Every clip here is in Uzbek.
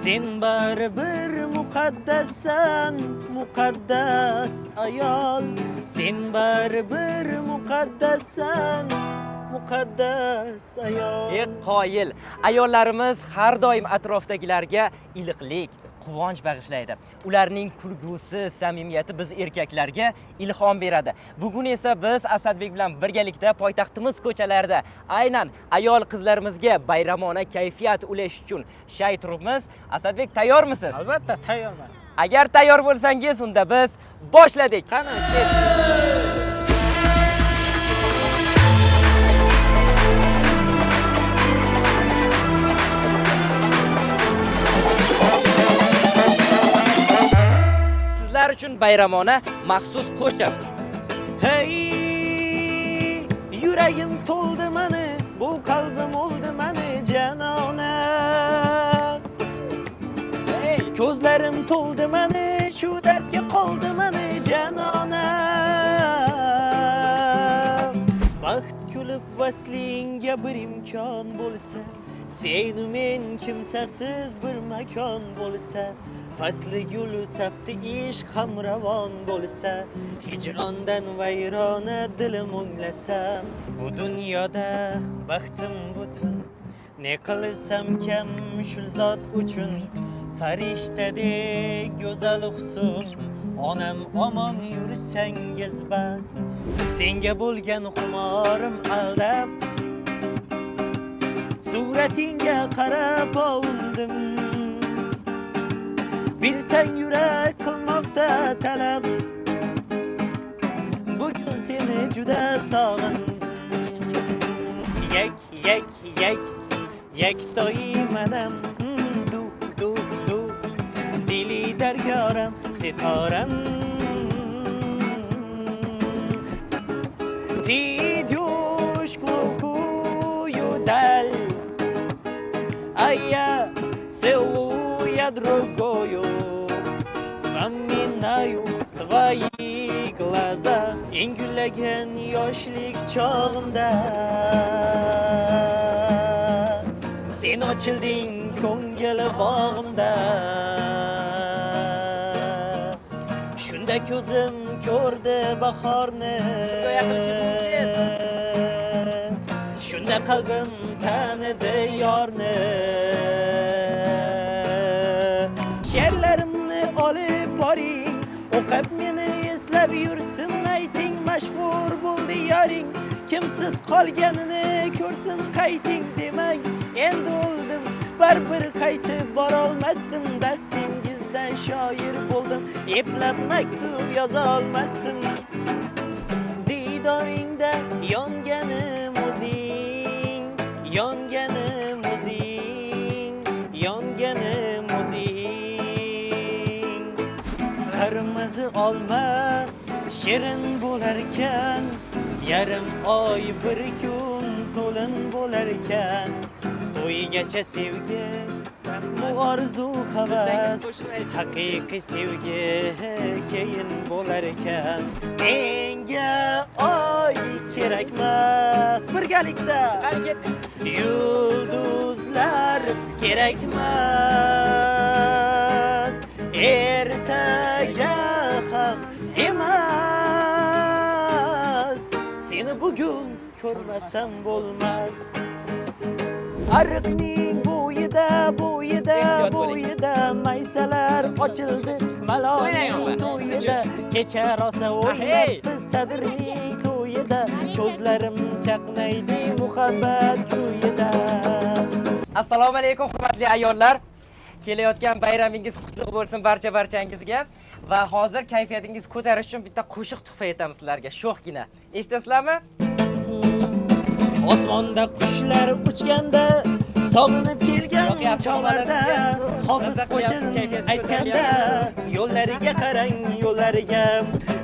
Sen baribir muqaddassan, muqaddas ayol. Sen baribir muqaddassan, muqaddas ayol. Qoyil, ayollarimiz har doim atrofdagilarga iliqlik, quvonch bag'ishlaydi. Ularning kulgusi, samimiyati biz erkaklarga ilhom beradi. Bugun esa biz Asadbek bilan birgalikda poytaxtimiz ko'chalarida aynan ayol qizlarimizga bayramona kayfiyat ulash uchun shay turibmiz. Asadbek, tayyormisiz? Albatta tayyorman. Agar tayyor bo'lsangiz, unda biz boshladik. Qani, ket. Sizlar uchun bayramona maxsus qo'shiq. Hey, yuragim to'ldi mani, bu qalbim o'ldi mani janona. Hey, ko'zlarim to'ldi mani, shu dardga qoldi mani janona. Baxt kulib vaslingga bir imkon bo'lsa, seni men kimsasiz bir makon bo'lsa, fasli gul safti ishq hamravon bo'lsa, hijrondan vayrona dilim o'nglasam, bu dunyoda baxtim butun, ne qilsam kam shu zot uchun, farishtadek go'zal husn, onam omon yursangiz bas, senga bo'lgan xumorim aldab, suratingga qarab ovundim. Bilsang yurak qilmoqda talab, bugun seni juda sog'indim. Yak to'ymanam, du dili daryoram, setoram. Ты идешь глухую даль, а я целуя другую, вспоминаю твои глаза. Engulagan yoshlik chog'imda sen ochilding ko'ngil bog'imda. Shunda ko'zim ko'rdi bahorni, shunda qalbim tanidi yorni. She'rlarimni olib boring, o'qib meni eslab yursin ayting. Mashhur bo'ldi yoring, kimsiz qolganini ko'rsin qayting demang. Endi o'ldim, baribir qaytib borolmasdim, dastingizdan shoir bo'ldim, eplab maktub yoza olmasdim. Didoringda yonganim o'zing, yonganim o'zing, yonganim o'zing. Qirmizi olma shirin bo'larkan, yarim oy bir kun to'lin bo'larkan, to'ygacha sevgi bu orzu havas, haqiqiy sevgi keyin bo'larkan. Menga oy kerakmas, birgalikda yulduzlar kerakmas, ertaga ham emas, seni bugun ko'rmasam bo'lmas. Ariqning bo'yida maysalar ochildi, maloning to'yida, kecha rosa o'ynabdi sadrning to'yida, ko'zlarim chaqnaydi muhabbat kuyida. Assalomu alaykum hurmatli ayollar. Kelayotgan bayramingiz qutlug' bo'lsin barchangizga va hozir kayfiyatingiz ko'tarish uchun bitta qo'shiq tuhfa etamiz sizlarga, sho'xgina. Eshitasizlarmi? Osmonda qushlar uchganda, sog'inib kelgan chog'larda, hofiz qo'shin aytganda, yo'llariga qarang, yo'llariga.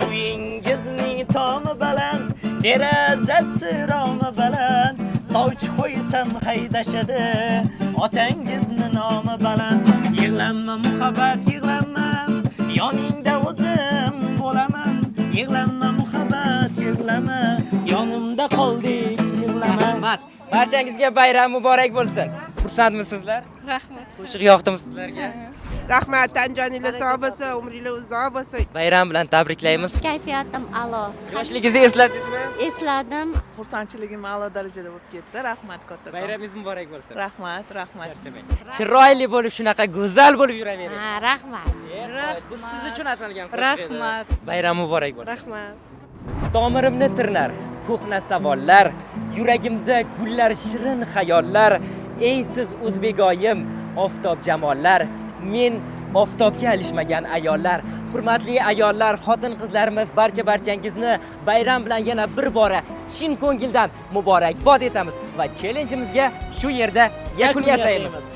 Uyingizning tomi baland, derazasi romi baland, sovchi qo'ysam haydashadi, otangizning nomi baland. Yig'lanma muhabbat, yig'lanma, yoningda o'zim bo'laman. Yig'lanma muhabbat, yig'lama, yonimda qoldik, yig'lama. Barchangizga bayram muborak bo'lsin. Xursandmisizlar? Rahmat. Qo'shiq yoqdimi sizlarga? Rahmat, tanjoningiz sog' bo'lsin, umringiz uzoq bo'lsin. Bayram bilan tabriklaymiz. Kayfiyatim a'lo. Yoshligingizni esladingizmi? Esladim. Xursandchiligim a'lo darajada bo'lib ketdi. Rahmat kattakon. Bayramingiz muborak bo'lsin. Rahmat, rahmat. Charchamang. Chiroyli bo'lib, shunaqa go'zal bo'lib yuravering. Ha, rahmat. Bu siz uchun atalgan qo'shiq edi. Rahmat. Bayram muborak bo'lsin. Rahmat. Tomirimni tirnar ko'hna savollar, yuragimda gullar shirin xayollar. Ey siz o'zbegoyim, oftob jamollar, men oftobga alishmagan ayollar. Hurmatli ayollar, xotin-qizlarimiz, barchangizni bayram bilan yana bir bora chin ko'ngildan muborakbod etamiz va challengeimizga shu yerda yakun yasaymiz.